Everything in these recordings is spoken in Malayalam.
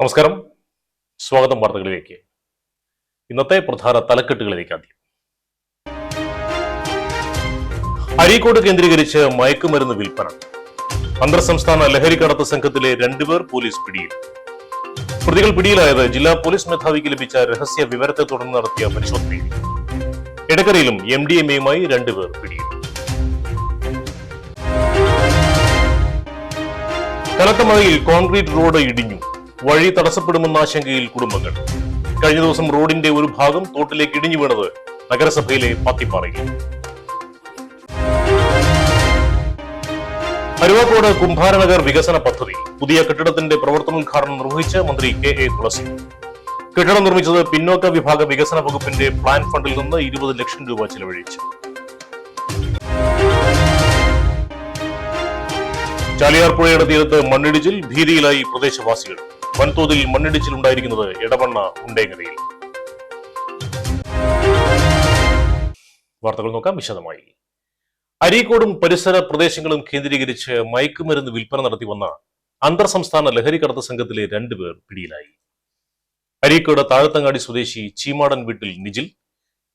നമസ്കാരം, സ്വാഗതം വാർത്തകളിലേക്ക്. ഇന്നത്തെ പ്രധാന തലക്കെട്ടുകളിലേക്ക് ആദ്യം. അരീക്കോട് കേന്ദ്രീകരിച്ച് മയക്കുമരുന്ന് വിൽപ്പന. അന്തർ സംസ്ഥാന ലഹരിക്കടത്ത് സംഘത്തിലെ 2 പേർ പോലീസ് പിടിയിൽ. പ്രതികൾ പിടിയിലായത് ജില്ലാ പോലീസ് മേധാവിക്ക് ലഭിച്ച രഹസ്യ വിവരത്തെ തുടർന്ന് നടത്തിയ പരിശോധനയിൽ. എടക്കരയിലും MDMAയുമായി 2 പേർ പിടിയിൽ. കനത്ത മഴയിൽ കോൺക്രീറ്റ് റോഡ് ഇടിഞ്ഞു. വഴി തടസ്സപ്പെടുമെന്ന ആശങ്കയിൽ കുടുംബങ്ങൾ. കഴിഞ്ഞ ദിവസം റോഡിന്റെ ഒരു ഭാഗം തോട്ടിലേക്ക് ഇടിഞ്ഞു വീണത് നഗരസഭയിലെ പാത്തിപ്പാറയിൽ. അരുവാക്കോട് കുംഭാരനഗർ വികസന പദ്ധതി. പുതിയ കെട്ടിടത്തിന്റെ പ്രവർത്തനോദ്ഘാടനം നിർവഹിച്ച് മന്ത്രി KA തുളസി. കെട്ടിടം നിർമ്മിച്ചത് പിന്നോക്ക വിഭാഗ വികസന വകുപ്പിന്റെ പ്ലാൻ ഫണ്ടിൽ നിന്ന് 20 ലക്ഷം രൂപ ചെലവഴിച്ചു. ചാലിയാർ പുഴയുടെ തീരത്ത് മണ്ണിടിച്ചിൽ. ഭീതിയിലായി പ്രദേശവാസികൾ. വൻതോതിൽ മണ്ണിടിച്ചിലുണ്ടായിരിക്കുന്നത് എടവണ്ണ മുണ്ടേങ്ങരയിൽ. വാർത്തകൾ നോക്കാം വിശദമായി. അരീക്കോടും പരിസര പ്രദേശങ്ങളും കേന്ദ്രീകരിച്ച് മയക്കുമരുന്ന് വിൽപ്പന നടത്തി വന്ന അന്തർ സംസ്ഥാന ലഹരിക്കടത്ത് സംഘത്തിലെ 2 പേർ പിടിയിലായി. അരീക്കോട് താഴത്തങ്ങാടി സ്വദേശി ചീമാടൻ വീട്ടിൽ നിജിൽ,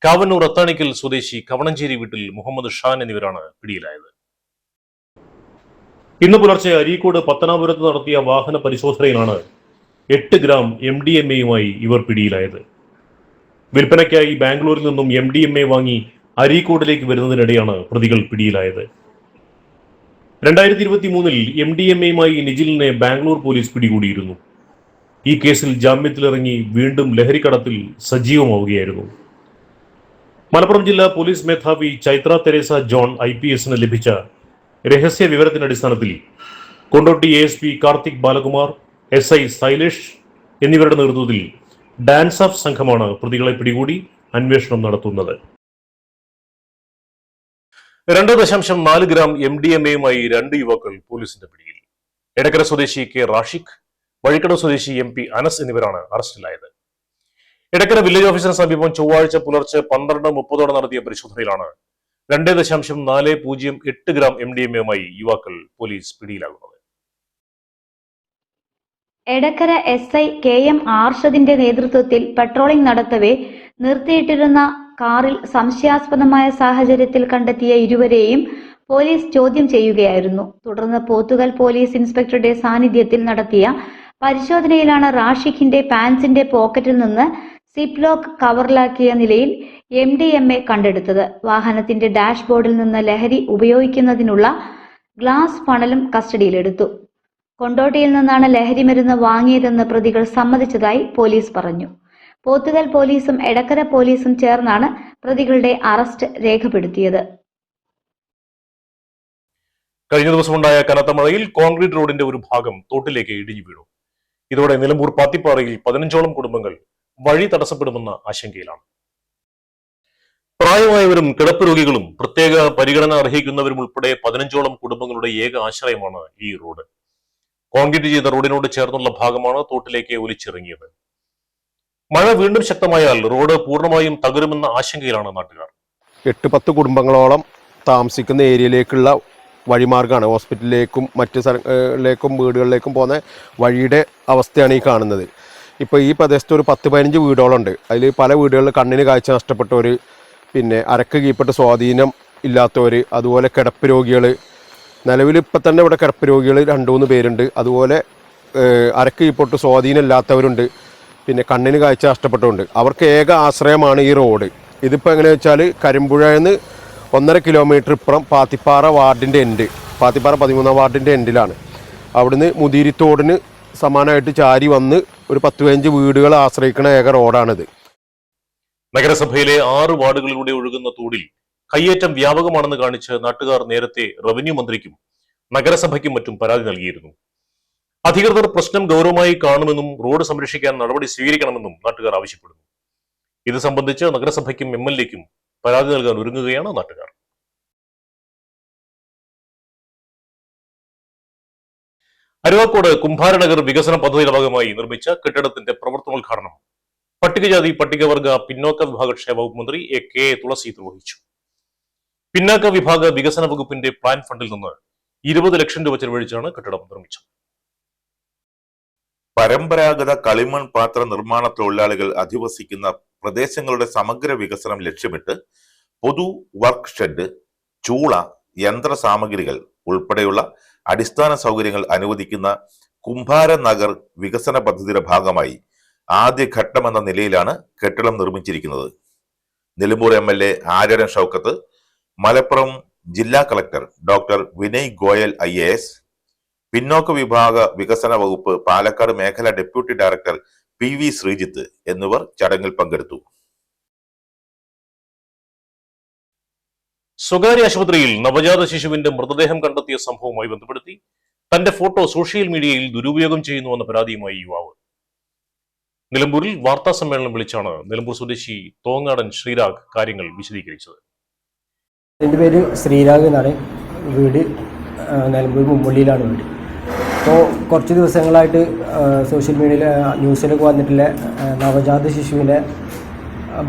കാവന്നൂർ അത്താണിക്കൽ സ്വദേശി കവണഞ്ചേരി വീട്ടിൽ മുഹമ്മദ് ഷാൻ എന്നിവരാണ് പിടിയിലായത്. ഇന്ന് പുലർച്ചെ അരീക്കോട് പത്തനാപുരത്ത് നടത്തിയ വാഹന പരിശോധനയിലാണ് 8 ഗ്രാം MDMAയുമായി ഇവർ പിടിയിലായത്. വിൽപ്പനയ്ക്കായി ബാംഗ്ലൂരിൽ നിന്നും MDMA വാങ്ങി അരീക്കോടിലേക്ക് വരുന്നതിനിടെയാണ് പ്രതികൾ പിടിയിലായത്. 2023 MDMAയുമായി നിജിലിനെ ബാംഗ്ലൂർ പോലീസ് പിടികൂടിയിരുന്നു. ഈ കേസിൽ ജാമ്യത്തിലിറങ്ങി വീണ്ടും ലഹരിക്കടത്തിൽ സജീവമാവുകയായിരുന്നു. മലപ്പുറം ജില്ലാ പോലീസ് മേധാവി ചൈത്ര തെരേസ ജോൺ IPSന് ലഭിച്ച രഹസ്യ വിവരത്തിന്റെ അടിസ്ഥാനത്തിൽ കൊണ്ടോട്ടി ASP കാർത്തിക് ബാലകുമാർ, SI സൈലേഷ് എന്നിവരുടെ നേതൃത്വത്തിൽ ഡാൻസ് ഓഫ് സംഘമാണ് പ്രതികളെ പിടികൂടി അന്വേഷണം നടത്തുന്നത്. 2.4 ഗ്രാം MDMAയുമായി 2 യുവാക്കൾ പോലീസിന്റെ പിടിയിൽ. എടക്കര സ്വദേശി K റാഷിഖ്, വഴിക്കട സ്വദേശി MP അനസ് എന്നിവരാണ് അറസ്റ്റിലായത്. എടക്കര വില്ലേജ് ഓഫീസിന് സമീപം ചൊവ്വാഴ്ച പുലർച്ചെ 12:30 നടത്തിയ പരിശോധനയിലാണ് 2.408 ഗ്രാം MDMAയുമായി യുവാക്കൾ പോലീസ് പിടിയിലാകുന്നത്. എടക്കര SI KM ആർഷദിന്റെ നേതൃത്വത്തിൽ പട്രോളിംഗ് നടത്തവേ നിർത്തിയിട്ടിരുന്ന കാറിൽ സംശയാസ്പദമായ സാഹചര്യത്തിൽ കണ്ടെത്തിയ ഇരുവരെയും പോലീസ് ചോദ്യം ചെയ്യുകയായിരുന്നു. തുടർന്ന് പോത്തുകൽ പോലീസ് ഇൻസ്പെക്ടറുടെ സാന്നിധ്യത്തിൽ നടത്തിയ പരിശോധനയിലാണ് റാഷിഖിന്റെ പാൻസിന്റെ പോക്കറ്റിൽ നിന്ന് സിപ്പ് ലോക്ക് കവറിലാക്കിയ നിലയിൽ MDMA കണ്ടെടുത്തത്. വാഹനത്തിന്റെ ഡാഷ്ബോർഡിൽ നിന്ന് ലഹരി ഉപയോഗിക്കുന്നതിനുള്ള ഗ്ലാസ് ഫണലും കസ്റ്റഡിയിലെടുത്തു. കൊണ്ടോട്ടിയിൽ നിന്നാണ് ലഹരി മരുന്ന് വാങ്ങിയതെന്ന് പ്രതികൾ സമ്മതിച്ചതായി പോലീസ് പറഞ്ഞു. പോത്തുകൽ പോലീസും എടക്കര പോലീസും ചേർന്നാണ് പ്രതികളുടെ അറസ്റ്റ് രേഖപ്പെടുത്തിയത്. കഴിഞ്ഞ ദിവസമുണ്ടായ കനത്ത മഴയിൽ കോൺക്രീറ്റ് റോഡിന്റെ ഒരു ഭാഗം തോട്ടിലേക്ക് ഇടിഞ്ഞു വീണു. ഇതോടെ നിലമ്പൂർ പാത്തിപ്പാറയിൽ 15ഓളം കുടുംബങ്ങൾ വഴി തടസ്സപ്പെടുമെന്ന ആശങ്കയിലാണ്. പ്രായമായവരും കിടപ്പ് രോഗികളും പ്രത്യേക പരിഗണന അർഹിക്കുന്നവരും ഉൾപ്പെടെ 15ഓളം കുടുംബങ്ങളുടെ ഏക ആശ്രയമാണ് ഈ റോഡ്. കോൺക്രീറ്റ് ചെയ്ത റോഡിനോട് ചേർന്നുള്ള ഭാഗമാണ് തോട്ടിലേക്ക് ഒലിച്ചിറങ്ങിയത്. മഴ വീണ്ടും ശക്തമായാൽ റോഡ് പൂർണ്ണമായും തകരുമെന്ന ആശങ്കയിലാണ് നാട്ടുകാർ. 8-10 കുടുംബങ്ങളോളം താമസിക്കുന്ന ഏരിയയിലേക്കുള്ള വഴിമാർഗമാണ്. ഹോസ്പിറ്റലിലേക്കും മറ്റ് സ്ഥലങ്ങളിലേക്കും വീടുകളിലേക്കും പോകുന്ന വഴിയുടെ അവസ്ഥയാണ് ഈ കാണുന്നത്. ഇപ്പോൾ ഈ പ്രദേശത്ത് ഒരു 10-15 വീടുകളുണ്ട്. അതിൽ പല വീടുകളിൽ കണ്ണിന് കാഴ്ച നഷ്ടപ്പെട്ടവർ, പിന്നെ അരക്ക് കീഴ്പ്പെട്ട് സ്വാധീനം ഇല്ലാത്തവർ, അതുപോലെ കിടപ്പ് രോഗികൾ. നിലവിൽ ഇപ്പം തന്നെ ഇവിടെ കിടപ്പ് രോഗികൾ 2-3 പേരുണ്ട്. അതുപോലെ അരക്ക് കീഴ്പ്പെട്ട് സ്വാധീനം ഇല്ലാത്തവരുണ്ട്, പിന്നെ കണ്ണിന് കാഴ്ച നഷ്ടപ്പെട്ടുകൊണ്ട്. അവർക്ക് ഏക ആശ്രയമാണ് ഈ റോഡ്. ഇതിപ്പോൾ എങ്ങനെയാണെന്ന് വെച്ചാൽ കരിമ്പുഴയിൽ 1.5 കിലോമീറ്റർ ഇപ്പുറം പാത്തിപ്പാറ വാർഡിൻ്റെ പാത്തിപ്പാറ 13-ാം വാർഡിൻ്റെ എൻഡിലാണ്. അവിടുന്ന് മുതിരിത്തോടിന് സമാനമായിട്ട് ചാരി വന്ന് ഒരു 10-15 വീടുകൾ ആശ്രയിക്കുന്ന ഏക റോഡാണിത്. നഗരസഭയിലെ 6 വാർഡുകളിലൂടെ ഒഴുകുന്ന തോടിൽ കയ്യേറ്റം വ്യാപകമാണെന്ന് കാണിച്ച് നാട്ടുകാർ നേരത്തെ റവന്യൂ മന്ത്രിക്കും നഗരസഭയ്ക്കും മറ്റും പരാതി നൽകിയിരുന്നു. അധികൃതർ പ്രശ്നം ഗൗരവമായി കാണുമെന്നും റോഡ് സംരക്ഷിക്കാൻ നടപടി സ്വീകരിക്കണമെന്നും നാട്ടുകാർ ആവശ്യപ്പെടുന്നു. ഇത് സംബന്ധിച്ച് നഗരസഭയ്ക്കും MLAയ്ക്കും പരാതി നൽകാൻ ഒരുങ്ങുകയാണ് നാട്ടുകാർ. അരുവാക്കോട് കുംഭാരനഗർ വികസന പദ്ധതിയുടെ ഭാഗമായി നിർമ്മിച്ച കെട്ടിടത്തിന്റെ പ്രവർത്തനോദ്ഘാടനം പട്ടികജാതി പട്ടികവർഗ പിന്നോക്ക വിഭാഗ ക്ഷേമ വകുപ്പ് മന്ത്രി KA തുളസി നിർവഹിച്ചു. പിന്നാക്ക വിഭാഗ വികസന വകുപ്പിന്റെ പ്ലാൻ ഫണ്ടിൽ നിന്ന് 20 ലക്ഷം രൂപ ചെലവഴിച്ചാണ് കെട്ടിടം നിർമ്മിച്ചത്. പരമ്പരാഗത കളിമൺ പാത്ര നിർമ്മാണ തൊഴിലാളികൾ അധിവസിക്കുന്ന പ്രദേശങ്ങളുടെ സമഗ്ര വികസനം ലക്ഷ്യമിട്ട് പൊതു വർക്ക് ഷെഡ്, ചൂള, യന്ത്ര സാമഗ്രികൾ ഉൾപ്പെടെയുള്ള അടിസ്ഥാന സൗകര്യങ്ങൾ അനുവദിക്കുന്ന കുംഭാര നഗർ വികസന പദ്ധതിയുടെ ഭാഗമായി ആദ്യഘട്ടമെന്ന നിലയിലാണ് കെട്ടിടം നിർമ്മിച്ചിരിക്കുന്നത്. നിലമ്പൂർ MLA ആര്യടൻ ഷൗക്കത്ത്, മലപ്പുറം ജില്ലാ collector doctor Vinay Goyal IAS, പിന്നോക്ക വിഭാഗ വികസന വകുപ്പ് പാലക്കാട് മേഖല ഡെപ്യൂട്ടി ഡയറക്ടർ PV ശ്രീജിത്ത് എന്നിവർ ചടങ്ങിൽ പങ്കെടുത്തു. സ്വകാര്യ ആശുപത്രിയിൽ നവജാത ശിശുവിന്റെ മൃതദേഹം കണ്ടെത്തിയ സംഭവവുമായി ബന്ധപ്പെടുത്തി തന്റെ ഫോട്ടോ സോഷ്യൽ മീഡിയയിൽ ദുരുപയോഗം ചെയ്യുന്നുവെന്ന പരാതിയുമായി യുവാവ്. നിലമ്പൂരിൽ വാർത്താ സമ്മേളനം വിളിച്ചാണ് നിലമ്പൂർ സ്വദേശി തോങ്ങാടൻ ശ്രീരാഗ് കാര്യങ്ങൾ വിശദീകരിച്ചത്. എൻ്റെ പേര് ശ്രീരാഗ് എന്നാണ്. വീട് നിലമ്പൂർ മുമ്പള്ളിയിലാണ് വീട്. അപ്പോൾ കുറച്ച് ദിവസങ്ങളായിട്ട് സോഷ്യൽ മീഡിയയിൽ ന്യൂസിലൊക്കെ വന്നിട്ടുള്ള നവജാത ശിശുവിനെ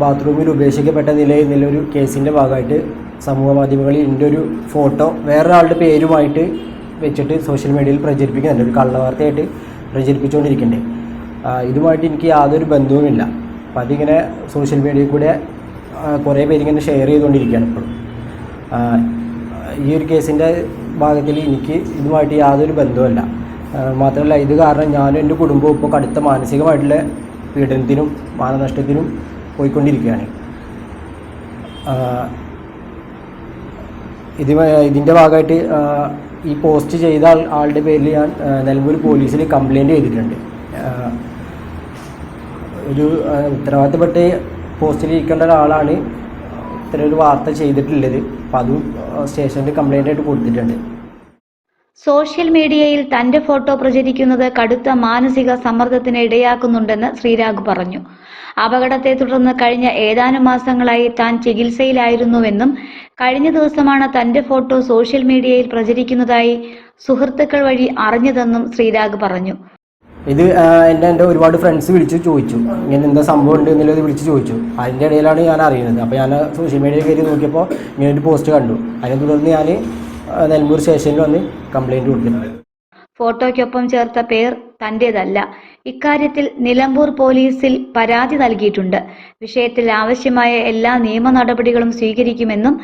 ബാത്റൂമിൽ ഉപേക്ഷിക്കപ്പെട്ട നിലയൊരു കേസിൻ്റെ ഭാഗമായിട്ട് സമൂഹ മാധ്യമങ്ങളിൽ എൻ്റെ ഒരു ഫോട്ടോ വേറൊരാളുടെ പേരുമായിട്ട് വെച്ചിട്ട് സോഷ്യൽ മീഡിയയിൽ പ്രചരിപ്പിക്കുന്നുണ്ട്. ഒരു കള്ളവാർത്തയായിട്ട് പ്രചരിപ്പിച്ചുകൊണ്ടിരിക്കുന്നുണ്ട്. ഇതുമായിട്ട് എനിക്ക് യാതൊരു ബന്ധവുമില്ല. അപ്പോൾ അതിങ്ങനെ സോഷ്യൽ മീഡിയയിൽ കൂടെ കുറേ പേരിങ്ങനെ ഷെയർ ചെയ്തുകൊണ്ടിരിക്കുകയാണ് ഇപ്പോഴും. ഈ ഒരു കേസിൻ്റെ ഭാഗത്തിൽ എനിക്ക് ഇതുമായിട്ട് യാതൊരു ബന്ധവുമില്ല. മാത്രമല്ല, ഇത് കാരണം ഞാനും എൻ്റെ കുടുംബവും ഇപ്പോൾ കടുത്ത മാനസികമായിട്ടുള്ള പീഡനത്തിനും മാനനഷ്ടത്തിനും പോയിക്കൊണ്ടിരിക്കുകയാണ്. ഇതിൻ്റെ ഭാഗമായിട്ട് ഈ പോസ്റ്റ് ചെയ്ത ആളുടെ പേരിൽ ഞാൻ നിലമ്പൂർ പോലീസിൽ കംപ്ലയിൻറ്റ് ചെയ്തിട്ടുണ്ട്. ഒരു ഉത്തരവാദിത്തപ്പെട്ട പോസ്റ്റിൽ ഇരിക്കേണ്ട ഒരാളാണ് ഇത്ര ഒരു വാർത്ത ചെയ്തിട്ടുള്ളത്. അപ്പം അതും സ്റ്റേഷനിൽ കംപ്ലയിൻ്റ് ആയിട്ട് കൊടുത്തിട്ടുണ്ട്. സോഷ്യൽ മീഡിയയിൽ തന്റെ ഫോട്ടോ പ്രചരിക്കുന്നത് കടുത്ത മാനസിക സമ്മർദ്ദത്തിന് ഇടയാക്കുന്നുണ്ടെന്ന് ശ്രീരാഗ് പറഞ്ഞു. അപകടത്തെ തുടർന്ന് കഴിഞ്ഞ ഏതാനും മാസങ്ങളായി താൻ ചികിത്സയിലായിരുന്നുവെന്നും കഴിഞ്ഞ ദിവസമാണ് തന്റെ ഫോട്ടോ സോഷ്യൽ മീഡിയയിൽ പ്രചരിക്കുന്നതായി സുഹൃത്തുക്കൾ വഴി അറിഞ്ഞതെന്നും ശ്രീരാഗ് പറഞ്ഞു. ഇത് എൻ്റെ ഒരുപാട് ഫ്രണ്ട്സ് വിളിച്ച് ചോദിച്ചു, ഇങ്ങനെ എന്താ സംഭവം ഉണ്ട് എന്നുള്ളത് വിളിച്ച് ചോദിച്ചു. അതിൻ്റെ ഇടയിലാണ് ഞാൻ അറിയുന്നത്. അപ്പോൾ ഞാൻ സോഷ്യൽ മീഡിയയിൽ കയറി നോക്കിയപ്പോൾ ഇങ്ങനെ ഒരു പോസ്റ്റ് കണ്ടു. അതിനെ തുടർന്ന് ഞാൻ നിലമ്പൂർ സ്റ്റേഷനിൽ വന്ന് കംപ്ലയിൻറ്റ് കൊടുത്തിട്ടുണ്ട്. ഫോട്ടോയ്ക്കൊപ്പം ചേർത്ത പേർ തന്റേതല്ല. ഇക്കാര്യത്തിൽ നിലമ്പൂർ പോലീസിൽ പരാതി നൽകിയിട്ടുണ്ട്. വിഷയത്തിൽ ആവശ്യമായ എല്ലാ നിയമ നടപടികളും സ്വീകരിക്കുമെന്നും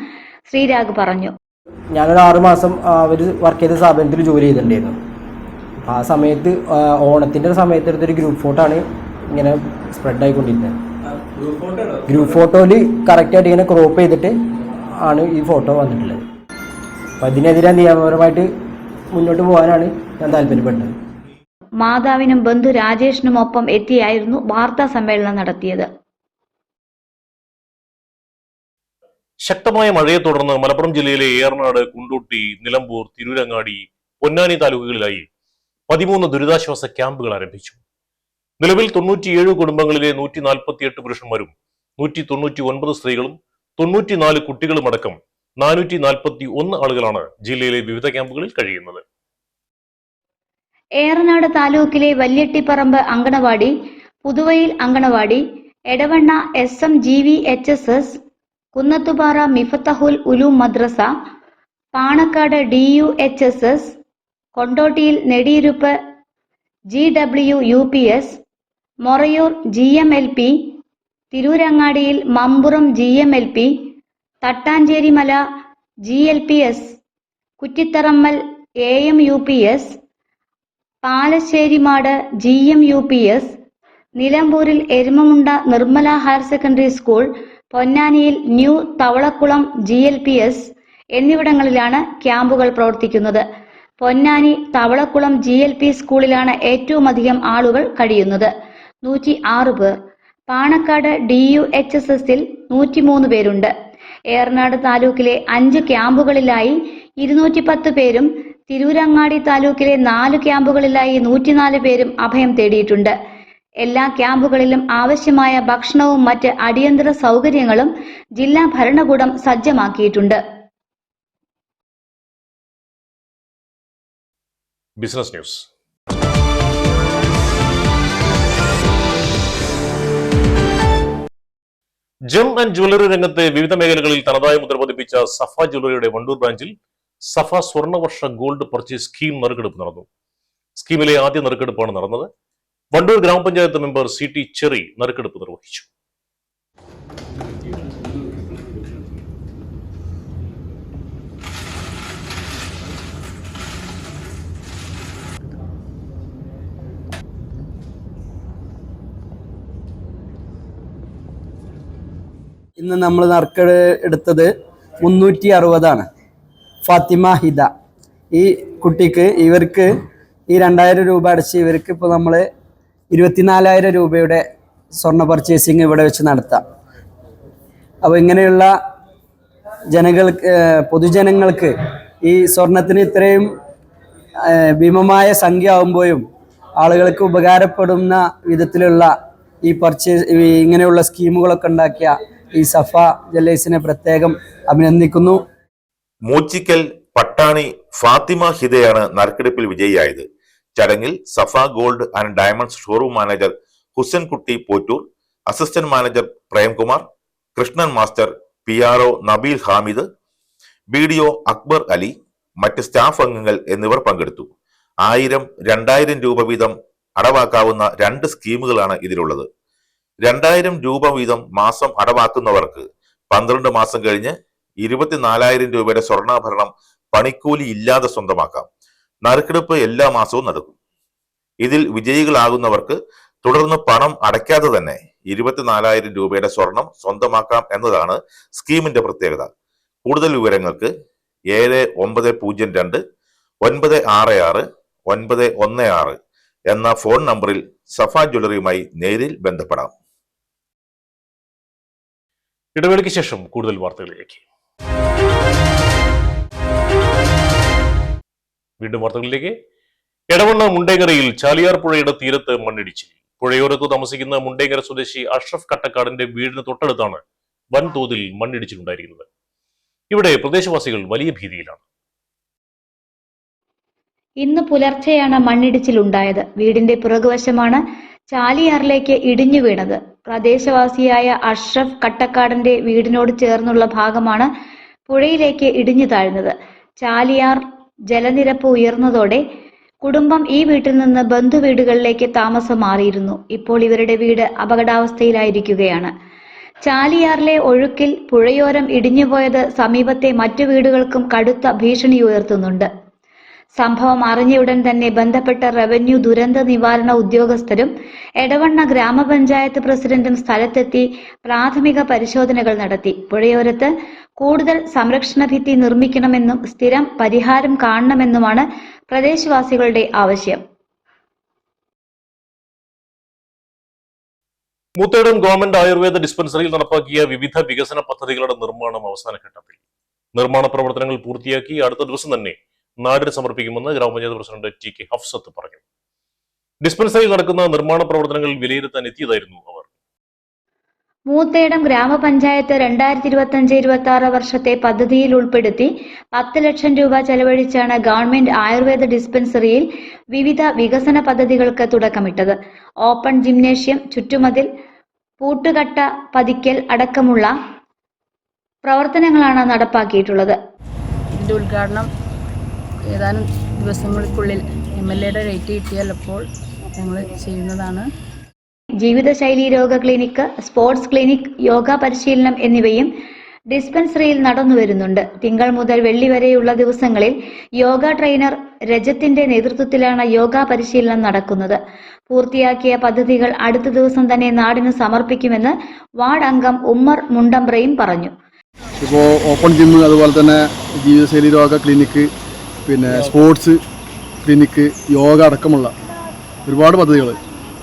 ശ്രീരാഗ് പറഞ്ഞു. ഞാനൊരു 6 മാസം അവർ വർക്ക് ചെയ്ത സ്ഥാപനത്തിൽ ജോലി ചെയ്തിട്ടുണ്ടായിരുന്നു. ആ സമയത്ത് ഓണത്തിൻ്റെ സമയത്ത് എടുത്തൊരു ഗ്രൂപ്പ് ഫോട്ടോ ആണ് ഇങ്ങനെ സ്പ്രെഡ് ആയിക്കൊണ്ടിരുന്നത്. ഗ്രൂപ്പ് ഫോട്ടോയിൽ കറക്റ്റായിട്ട് ഇങ്ങനെ ക്രോപ്പ് ചെയ്തിട്ട് ആണ് ഈ ഫോട്ടോ വന്നിട്ടുള്ളത്. അപ്പം അതിനെതിരെ നിയമപരമായിട്ട് മുന്നോട്ട് പോകാനാണ് ഞാൻ താല്പര്യപ്പെട്ടത്. മാതാവിനും ബന്ധു രാജേഷിനും ഒപ്പം എത്തിയായിരുന്നു വാർത്താ സമ്മേളനം നടത്തിയത്. ശക്തമായ മഴയെ തുടർന്ന് മലപ്പുറം ജില്ലയിലെ ഏറനാട്, കുണ്ടൂട്ടി, നിലമ്പൂർ, തിരൂരങ്ങാടി, പൊന്നാനി താലൂക്കുകളിലായി 13 ദുരിതാശ്വാസ ക്യാമ്പുകൾ ആരംഭിച്ചു. നിലവിൽ 97 കുടുംബങ്ങളിലെ 148 പുരുഷന്മാരും 199 സ്ത്രീകളും 94 കുട്ടികളുമടക്കം 441 ആളുകളാണ് ജില്ലയിലെ വിവിധ ക്യാമ്പുകളിൽ കഴിയുന്നത്. ഏറനാട് താലൂക്കിലെ വല്യട്ടിപ്പറമ്പ് അങ്കണവാടി, പുതുവയിൽ അങ്കണവാടി, എടവണ്ണ SMGVHSS, കുന്നത്തുപാറ മിഫത്തഹുൽ ഉലൂം മദ്രസ, Panakkad DUHSS, കൊണ്ടോട്ടിയിൽ Nediyiruppu GWUPS, Morayur GMLP, തിരൂരങ്ങാടിയിൽ Mampuram GMLP, തട്ടാഞ്ചേരിമല GLPS, കുറ്റിത്തറമ്മൽ AMUPS, പാലശ്ശേരിമാട് GMUPS, നിലമ്പൂരിൽ Erumamunda Nirmala higher secondary school, പൊന്നാനിയിൽ ന്യൂ തവളക്കുളം GLPS എന്നിവിടങ്ങളിലാണ് ക്യാമ്പുകൾ പ്രവർത്തിക്കുന്നത്. പൊന്നാനി തവളക്കുളം GLP സ്കൂളിലാണ് ഏറ്റവും അധികം ആളുകൾ കഴിയുന്നത്, 106 പേർ. പാണക്കാട് DUHSSൽ 103 പേരുണ്ട്. ഏറനാട് താലൂക്കിലെ 5 ക്യാമ്പുകളിലായി 210 പേരും തിരൂരങ്ങാടി താലൂക്കിലെ 4 ക്യാമ്പുകളിലായി 104 പേരും അഭയം തേടിയിട്ടുണ്ട്. എല്ലാ ക്യാമ്പുകളിലും ആവശ്യമായ ഭക്ഷണവും മറ്റ് അടിയന്തര സൗകര്യങ്ങളും ജില്ലാ ഭരണകൂടം സജ്ജമാക്കിയിട്ടുണ്ട്. Business news. ജം ആൻഡ് ജ്വല്ലറി രംഗത്തെ വിവിധ മേഖലകളിൽ തനതായ മുദ്ര പതിപ്പിച്ച സഫ ജ്വല്ലറിയുടെ വണ്ടൂർ ബ്രാഞ്ചിൽ സഫ സ്വർണ്ണവർഷ ഗോൾഡ് പർച്ചേസ് സ്കീം നറുക്കെടുപ്പ് നടന്നു. സ്കീമിലെ ആദ്യ നറുക്കെടുപ്പാണ് നടന്നത്. വണ്ടൂർ ഗ്രാമപഞ്ചായത്ത് മെമ്പർ CT ചെറി നറുക്കെടുപ്പ് നിർവഹിച്ചു. ഇന്ന് നമ്മൾ നറുക്കെടുത്തത് 360 ഫാത്തിമ ഹിദ. ഈ കുട്ടിക്ക് ഇവർക്ക് ഈ 2000 രൂപ അടച്ച് ഇവർക്ക് ഇപ്പോൾ നമ്മൾ 24,000 രൂപയുടെ സ്വർണ്ണ പർച്ചേസിങ് ഇവിടെ വെച്ച് നടത്താം. അപ്പോൾ ഇങ്ങനെയുള്ള പൊതുജനങ്ങൾക്ക് ഈ സ്വർണത്തിന് ഇത്രയും ഭീമമായ സംഖ്യ ആകുമ്പോഴും ആളുകൾക്ക് ഉപകാരപ്പെടുന്ന വിധത്തിലുള്ള ഈ ഇങ്ങനെയുള്ള സ്കീമുകളൊക്കെ ഉണ്ടാക്കിയ ഈ സഫ ജ്വല്ലേഴ്സിനെ പ്രത്യേകം അഭിനന്ദിക്കുന്നു. മൂച്ചിക്കൽ പട്ടാണി ഫാത്തിമ ഹിദയാണ് നറുക്കെടുപ്പിൽ വിജയിയായത്. ചടങ്ങിൽ Safa gold and diamonds showroom manager Husankutty Pottur, assistant manager Premkumar, Krishnan master, PRO Nabeel Hamid, BDO Akbar Ali, മറ്റ് സ്റ്റാഫ് അംഗങ്ങൾ എന്നിവർ പങ്കെടുത്തു. 1000, 2000 രൂപ വീതം അടവാക്കാവുന്ന 2 സ്കീമുകളാണ് ഇതിലുള്ളത്. 2000 രൂപ വീതം മാസം അടവാക്കുന്നവർക്ക് 12 മാസം കഴിഞ്ഞ് 24,000 രൂപയുടെ സ്വർണ്ണാഭരണം പണിക്കൂലി ഇല്ലാതെ സ്വന്തമാക്കാം. നറുക്കെടുപ്പ് എല്ലാ മാസവും നടക്കും. ഇതിൽ വിജയികളാകുന്നവർക്ക് തുടർന്ന് പണം അടയ്ക്കാതെ തന്നെ 24,000 രൂപയുടെ സ്വർണം സ്വന്തമാക്കാം എന്നതാണ് സ്കീമിന്റെ പ്രത്യേകത. കൂടുതൽ വിവരങ്ങൾക്ക് 7902 966 916 എന്ന ഫോൺ നമ്പറിൽ സഫ ജ്വല്ലറിയുമായി നേരിൽ ബന്ധപ്പെടാം. ഇടവേളയ്ക്ക് ശേഷം കൂടുതൽ വാർത്തകളിലേക്ക്. വീണ്ടും വാർത്തകളിലേക്ക്. എടവണ്ണ മുണ്ടേങ്കരയിൽ ചാലിയാർ പുഴയുടെ തീരത്ത് മണ്ണിടിച്ചിൽ. പുഴയോരത്ത് താമസിക്കുന്ന മുണ്ടേങ്കര സ്വദേശി അഷ്റഫ് കട്ടക്കാടിന്റെ വീടിന് തൊട്ടടുത്താണ് വൻതോതിൽ മണ്ണിടിച്ചിലുണ്ടായിരിക്കുന്നത്. ഇവിടെ പ്രദേശവാസികൾ വലിയ ഭീതിയിലാണ്. ഇന്ന് പുലർച്ചെയാണ് മണ്ണിടിച്ചിലുണ്ടായത്. വീടിന്റെ പുറകുവശമാണ് ചാലിയാറിലേക്ക് ഇടിഞ്ഞു വീണത്. പ്രദേശവാസിയായ അഷ്റഫ് കട്ടക്കാടന്റെ വീടിനോട് ചേർന്നുള്ള ഭാഗമാണ് പുഴയിലേക്ക് ഇടിഞ്ഞു താഴ്ന്നത്. ചാലിയാർ ജലനിരപ്പ് ഉയർന്നതോടെ കുടുംബം ഈ വീട്ടിൽ നിന്ന് ബന്ധുവീടുകളിലേക്ക് താമസം മാറിയിരുന്നു. ഇപ്പോൾ ഇവരുടെ വീട് അപകടാവസ്ഥയിലായിരിക്കുകയാണ്. ചാലിയാറിലെ ഒഴുക്കിൽ പുഴയോരം ഇടിഞ്ഞുപോയത് സമീപത്തെ മറ്റു വീടുകൾക്കും കടുത്ത ഭീഷണി ഉയർത്തുന്നുണ്ട്. സംഭവം അറിഞ്ഞയുടൻ തന്നെ ബന്ധപ്പെട്ട റവന്യൂ ദുരന്ത നിവാരണ ഉദ്യോഗസ്ഥരും എടവണ്ണ ഗ്രാമപഞ്ചായത്ത് പ്രസിഡന്റും സ്ഥലത്തെത്തി പ്രാഥമിക പരിശോധനകൾ നടത്തി. പുഴയോരത്ത് കൂടുതൽ സംരക്ഷണ ഭിത്തി നിർമ്മിക്കണമെന്നും സ്ഥിരം പരിഹാരം കാണണമെന്നുമാണ് പ്രദേശവാസികളുടെ ആവശ്യം. മൂത്തേടം ഗവൺമെന്റ് ആയുർവേദ ഡിസ്പെൻസറിയിൽ നടപ്പാക്കിയ വിവിധ വികസന പദ്ധതികളുടെ നിർമ്മാണം അവസാന ഘട്ടത്തിൽ. നിർമ്മാണ പ്രവർത്തനങ്ങൾ പൂർത്തിയാക്കി അടുത്ത ദിവസം തന്നെ നാടിന് സമർപ്പിക്കുമെന്ന് ഗ്രാമപഞ്ചായത്ത് പ്രസിഡന്റ് TK ഹഫ്സത്ത് പറഞ്ഞു. ഡിസ്പെൻസറിയിൽ നടക്കുന്ന നിർമ്മാണ പ്രവർത്തനങ്ങൾ വിലയിരുത്താൻ എത്തിയതായിരുന്നു അവർ. മൂത്തേടം ഗ്രാമപഞ്ചായത്ത് 2025-26 വർഷത്തെ പദ്ധതിയിൽ ഉൾപ്പെടുത്തി 10 ലക്ഷം രൂപ ചെലവഴിച്ചാണ് ഗവൺമെന്റ് ആയുർവേദ ഡിസ്പെൻസറിയിൽ വിവിധ വികസന പദ്ധതികൾക്ക് തുടക്കമിട്ടത്. ഓപ്പൺ ജിംനേഷ്യം, ചുറ്റുമതിൽ, പൂട്ടുകട്ട പതിക്കൽ അടക്കമുള്ള പ്രവർത്തനങ്ങളാണ് നടപ്പാക്കിയിട്ടുള്ളത്. ഇതിന്റെ ഉദ്ഘാടനം ഏതാനും ദിവസങ്ങൾക്കുള്ളിൽ MLAയുടെ ഡേറ്റ് കിട്ടിയാൽ അപ്പോൾ ഞങ്ങൾ ചെയ്യുന്നതാണ്. ജീവിതശൈലി രോഗ ക്ലിനിക്ക്, സ്പോർട്സ് ക്ലിനിക്, യോഗ പരിശീലനം എന്നിവയും ഡിസ്പെൻസറിയിൽ നടന്നുവരുന്നുണ്ട്. തിങ്കൾ മുതൽ വെള്ളി വരെയുള്ള ദിവസങ്ങളിൽ യോഗ ട്രെയിനർ രജത്തിന്റെ നേതൃത്വത്തിലാണ് യോഗ പരിശീലനം നടക്കുന്നത്. പൂർത്തിയാക്കിയ പദ്ധതികൾ അടുത്ത ദിവസം തന്നെ നാടിന് സമർപ്പിക്കുമെന്ന് വാർഡ് അംഗം ഉമ്മർ മുണ്ടമ്പ്രയും പറഞ്ഞു. ഇപ്പോൾ ഓപ്പൺ ജിം, അതുപോലെ തന്നെ ജീവിതശൈലി രോഗ ക്ലിനിക്ക്, പിന്നെ സ്പോർട്സ് ക്ലിനിക്ക്, യോഗ അടക്കമുള്ള ഒരുപാട് പദ്ധതികൾ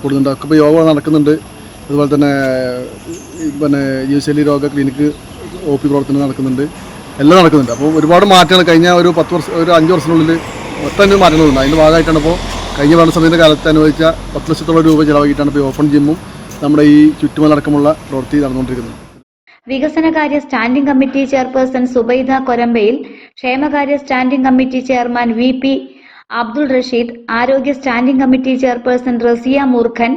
കൂടുന്നുണ്ട്. ഒക്കെ ഇപ്പോൾ യോഗ നടക്കുന്നുണ്ട്. അതുപോലെ തന്നെ ജീവിതശൈലി രോഗ ക്ലിനിക്ക് OP പ്രവർത്തനം നടക്കുന്നുണ്ട്. എല്ലാം നടക്കുന്നുണ്ട്. അപ്പോൾ ഒരുപാട് മാറ്റങ്ങൾ കഴിഞ്ഞ ഒരു 5 വർഷത്തിനുള്ളിൽ ഒട്ടനവധി മാറ്റങ്ങളുണ്ട്. അതിൻ്റെ ഭാഗമായിട്ടാണ് ഇപ്പോൾ കഴിഞ്ഞ ഭരണസമിതിയുടെ കാലത്ത് അനുവദിച്ച 10 ലക്ഷത്തോളം രൂപ ചിലവാക്കിയിട്ടാണ് ഇപ്പോൾ ഓപ്പൺ ജിമ്മും നമ്മുടെ ഈ ചുറ്റുമലടക്കമുള്ള പ്രവൃത്തി നടന്നുകൊണ്ടിരിക്കുന്നത്. വികസനകാര്യ standing committee chairperson Zubaida Korambayil, ക്ഷേമകാര്യ standing committee chairman VP Abdul Rasheed, ആരോഗ്യ സ്റ്റാൻഡിംഗ് കമ്മിറ്റി ചെയർപേഴ്സൺ റസിയ മൂർഖൻ,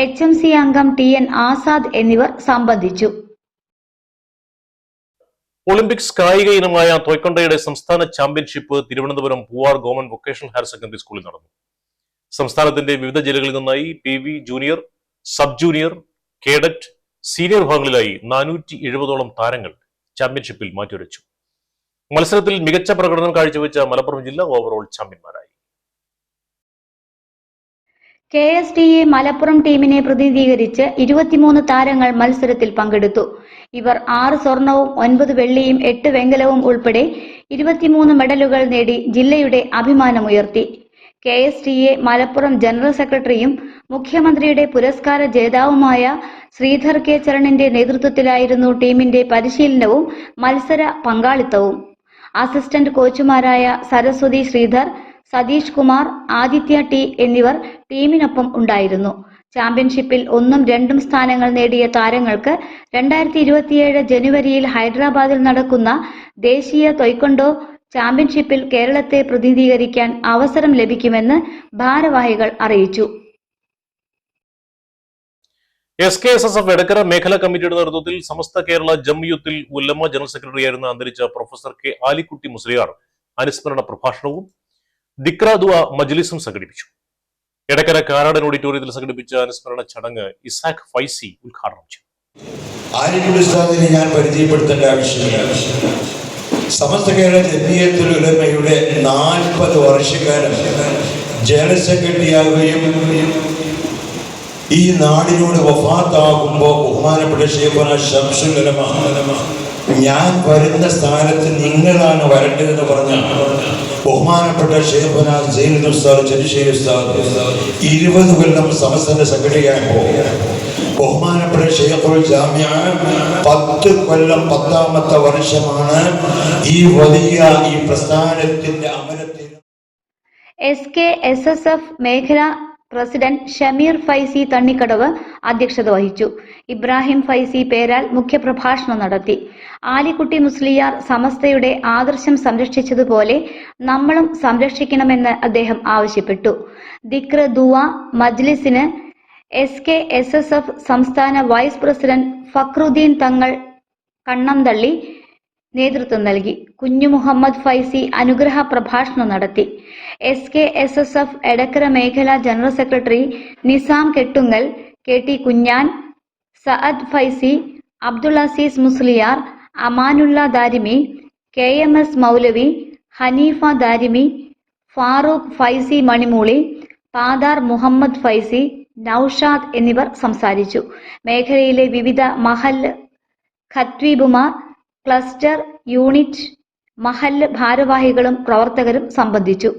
HMC അംഗം TN ആസാദ് എന്നിവർ സംബന്ധിച്ചു. ഒളിമ്പിക്സ് കായിക ഇനമായ തോയ്ക്കൊണ്ടയുടെ സംസ്ഥാന championship Thiruvananthapuram Poovar government vocational higher secondary സ്കൂളിൽ നടന്നു. സംസ്ഥാനത്തിന്റെ വിവിധ ജില്ലകളിൽ നിന്നായി PV junior, sub junior, cadet, senior വിഭാഗങ്ങളിലായി 470ഓളം താരങ്ങൾ ചാമ്പ്യൻഷിപ്പിൽ മാറ്റുരച്ചു. മത്സരത്തിൽ മികച്ച പ്രകടനം കാഴ്ചവെച്ച മലപ്പുറം ജില്ല ഓവറോൾ ചാമ്പ്യന്മാരായി. KSTA മലപ്പുറം ടീമിനെ പ്രതിനിധീകരിച്ച് 23 താരങ്ങൾ മത്സരത്തിൽ പങ്കെടുത്തു. ഇവർ 6 സ്വർണവും 9 വെള്ളിയും 8 വെങ്കലവും ഉൾപ്പെടെ 23 മെഡലുകൾ നേടി ജില്ലയുടെ അഭിമാനമുയർത്തി. KSTA മലപ്പുറം ജനറൽ സെക്രട്ടറിയും മുഖ്യമന്ത്രിയുടെ പുരസ്കാര ജേതാവുമായ ശ്രീധർ K. ചരണിന്റെ നേതൃത്വത്തിലായിരുന്നു ടീമിന്റെ പരിശീലനവും മത്സര പങ്കാളിത്തവും. അസിസ്റ്റന്റ് കോച്ചുമാരായ സരസ്വതി ശ്രീധർ, സതീഷ് കുമാർ, ആദിത്യ T എന്നിവർ ടീമിനൊപ്പം ഉണ്ടായിരുന്നു. ചാമ്പ്യൻഷിപ്പിൽ 1ഉം 2ഉം സ്ഥാനങ്ങൾ നേടിയ താരങ്ങൾക്ക് 2027 ജനുവരിയിൽ ഹൈദരാബാദിൽ നടക്കുന്ന ദേശീയ തൊയ്ക്കൊണ്ടോ ചാമ്പ്യൻഷിപ്പിൽ കേരളത്തെ പ്രതിനിധീകരിക്കാൻ അവസരം ലഭിക്കുമെന്ന് ഭാരവാഹികൾ അറിയിച്ചു. SKSSF എടക്കര മേഖലാ കമ്മിറ്റിയുടെ നേതൃത്വത്തിൽ സമസ്ത കേരള ജംഇയ്യത്തുൽ ഉലമ ജനറൽ സെക്രട്ടറിയായിരുന്ന അന്തരിച്ച പ്രൊഫസർ K. ആലിക്കുട്ടി മുസ്ലിയാർ അനുസ്മരണ പ്രഭാഷണവും ദിക്ര ദുആ മജ്ലിസും സംഘടിപ്പിച്ചു. എടക്കര കാരാടൻ ഓഡിറ്റോറിയത്തിൽ സംഘടിപ്പിച്ച അനുസ്മരണ ചടങ്ങ് ഇസാഖ് ഫൈസി ഉദ്ഘാടനം ചെയ്തു. ആലിക്കുട്ടി ഉസ്താദിനെ ഞാൻ പരിചയപ്പെടുത്തേണ്ട ആവശ്യമില്ല. സമസ്ത കേരള ജംഇയ്യത്തുൽ ഉലമയുടെ 40 വർഷക്കാലം ജനറൽ സെക്രട്ടറിയാവുകയും ഈ നാടിനോട് വഫാത്താകുമ്പോൾ ബഹുമാനപ്പെട്ട ശൈഖുനാ ശംസുൽ ഉലമ ഞാൻ വരുന്ന സ്ഥാനത്ത് നിങ്ങളാണ് വരേണ്ടതെന്ന് പറഞ്ഞ ബഹുമാനപ്പെട്ട ശൈഖുനാ സയ്യിദ് ഉസ്താദ് ചെറുശ്ശേരി ഉസ്താദ് 20 കൊല്ലം സമസ്തന്റെ സെക്രട്ടറിയായപ്പോൾ ബഹുമാനപ്പെട്ട ശൈഖുൽ ജാമിഅ 10 കൊല്ലം 10ാമത്തെ വർഷമാണ് ഈ വലിയ ഈ പ്രസ്ഥാനത്തിന്റെ അമരത്തിൽ. SKSSF മേഖല പ്രസിഡന്റ് ഷമീർ ഫൈസി തണ്ണിക്കടവ് അധ്യക്ഷത വഹിച്ചു. ഇബ്രാഹിം ഫൈസി പേരാൽ മുഖ്യപ്രഭാഷണം നടത്തി. ആലിക്കുട്ടി മുസ്ലിയാർ സമസ്തയുടെ ആദർശം സംരക്ഷിച്ചതുപോലെ നമ്മളും സംരക്ഷിക്കണമെന്ന് അദ്ദേഹം ആവശ്യപ്പെട്ടു. ദിക്ർ ദുആ മജ്ലിസിന് SKSSF സംസ്ഥാന വൈസ് പ്രസിഡന്റ് ഫക്രുദ്ദീൻ തങ്ങൾ കണ്ണംതള്ളി നേതൃത്വം നൽകി. കുഞ്ഞു മുഹമ്മദ് ഫൈസി അനുഗ്രഹ പ്രഭാഷണം നടത്തി. SKSSF എടക്കര മേഖലാ general secretary Nizam Kettungal, KT Kunjan, Saad Faizy, Abdul Azeez Musliyar, Amanulla Darimi, KMS Moulavi, Haneefa Darimi, Farooq Faizy Manimooli, പാദാർ മുഹമ്മദ് ഫൈസി, നൌഷാദ് എന്നിവർ സംസാരിച്ചു. മേഖലയിലെ വിവിധ മഹല്ല് ഖത്വീബുമാർ, ക്ലസ്റ്റർ, യൂണിറ്റ്, മഹല്ല് ഭാരവാഹികളും പ്രവർത്തകരും സംബന്ധിച്ചു.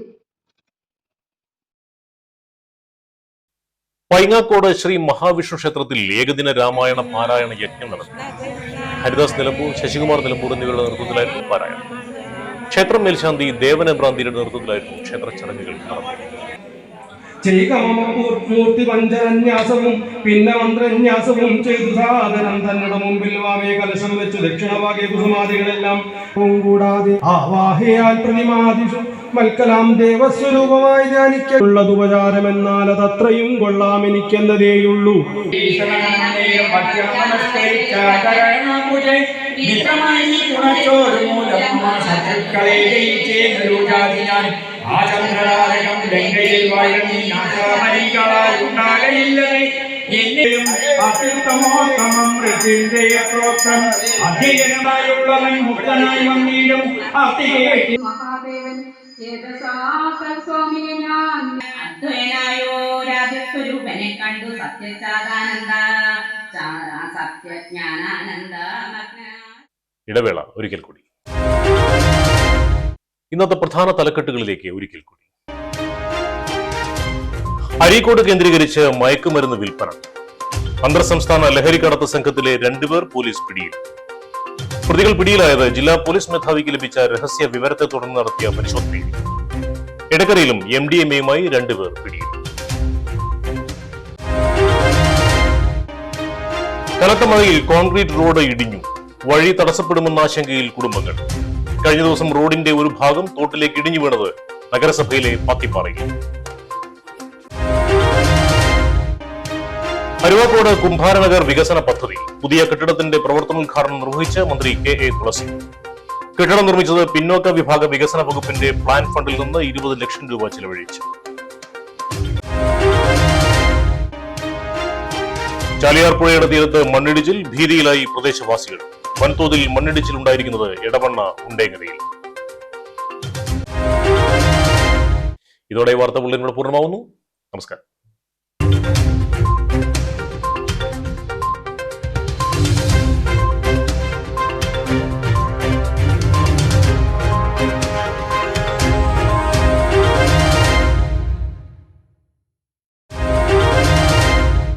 പൈങ്ങാക്കോട് ശ്രീ മഹാവിഷ്ണു ക്ഷേത്രത്തിൽ ഏകദിന രാമായണ പാരായണ യജ്ഞം നടന്നു. ഹരിദാസ് നിലമ്പൂർ, ശശികുമാർ നിലമ്പൂർ എന്നിവരുടെ നേതൃത്വത്തിലായിരുന്നു പാരായണം. ക്ഷേത്രം മേൽശാന്തി ദേവൻ എബ്രാന്തിയുടെ നേതൃത്വത്തിലായിരുന്നു ക്ഷേത്ര ചടങ്ങുകൾ നടന്നത്. മൂർത്തി പഞ്ചന്യാസവും പിന്നെ മന്ത്രന്യാസവും ചെയ്തു സാധനം തന്നുടെ മുമ്പിൽ വാമേ കലശം വെച്ചു ദക്ഷിണഭാഗ്യ കുസുമാദികളെല്ലാം കൂടാതെ ആവാഹയാൽ പ്രതിമാദിഷു മൽക്കലാം ദേവസ്വരൂപമായി ധ്യാനിക്കുള്ളതുപചാരമെന്നാൽ അതത്രയും കൊള്ളാം എനിക്കെന്നതേയുള്ളൂ. ആചന്ദ്രരാജകം ലങ്കയിൽ വാഴി നാശമരികളാലുണ്ടാകയില്ലതേ എന്നെയും അത്യുത്തമോത്തമം പ്രോക്തം അധ്യയനമായുള്ളവൻ മുക്തനായി വന്നീടും അത്തികേട്ടി മഹാദേവൻ ചേതസാസ്വാമിയെ ഞാൻ അദ്വൈനായോരാധിസ്വരൂപനെ കണ്ടു സത്യസാദാനന്ദ സത്യജ്ഞാനാനന്ദ. ഇടവേള ഒരിക്കൽ കൂടി. ഇന്നത്തെ പ്രധാന തലക്കെട്ടുകളിലേക്ക് ഒരിക്കൽ കൂടി. അരീക്കോട് കേന്ദ്രീകരിച്ച് മയക്കുമരുന്ന് വിൽപ്പന. അന്തർ സംസ്ഥാന ലഹരിക്കടത്ത് സംഘത്തിലെ 2 പേർ പോലീസ് പിടിയിൽ. പ്രതികൾ പിടിയിലായത് ജില്ലാ പോലീസ് മേധാവിക്ക് ലഭിച്ച രഹസ്യ വിവരത്തെ തുടർന്ന് നടത്തിയ പരിശോധനയിൽ. എടക്കരയിലും MDMAയുമായി 2 പേർ പിടിയിൽ. കനത്ത മഴയിൽ കോൺക്രീറ്റ് റോഡ് ഇടിഞ്ഞു. വഴി തടസ്സപ്പെടുമെന്ന ആശങ്കയിൽ കുടുംബങ്ങൾ. കഴിഞ്ഞ ദിവസം റോഡിന്റെ ഒരു ഭാഗം തോട്ടിലേക്ക് ഇടിഞ്ഞു വീണത് നഗരസഭയിലെ പാത്തിപ്പാറയിൽ. അരുവാക്കോട് കുംഭാരനഗർ വികസന പദ്ധതി. പുതിയ കെട്ടിടത്തിന്റെ പ്രവർത്തനോദ്ഘാടനം നിർവഹിച്ച് മന്ത്രി KA തുളസി. കെട്ടിടം നിർമ്മിച്ചത് പിന്നോക്ക വിഭാഗ വികസന വകുപ്പിന്റെ പ്ലാൻ ഫണ്ടിൽ നിന്ന് 20 ലക്ഷം രൂപ ചെലവഴിച്ചു. ചാലിയാർ പുഴയുടെ തീരത്ത് മണ്ണിടിച്ചിൽ, ഭീതിയിലായി പ്രദേശവാസികൾ. വൻതോതിൽ മണ്ണിടിച്ചിൽ ഉണ്ടായിരിക്കുന്നത് എടവണ്ണ ഉണ്ടേങ്ങരയിൽ. ഇതോടെ വാർത്താ ബുള്ളറ്റിൻ പൂർണ്ണമാവുന്നു. നമസ്കാരം.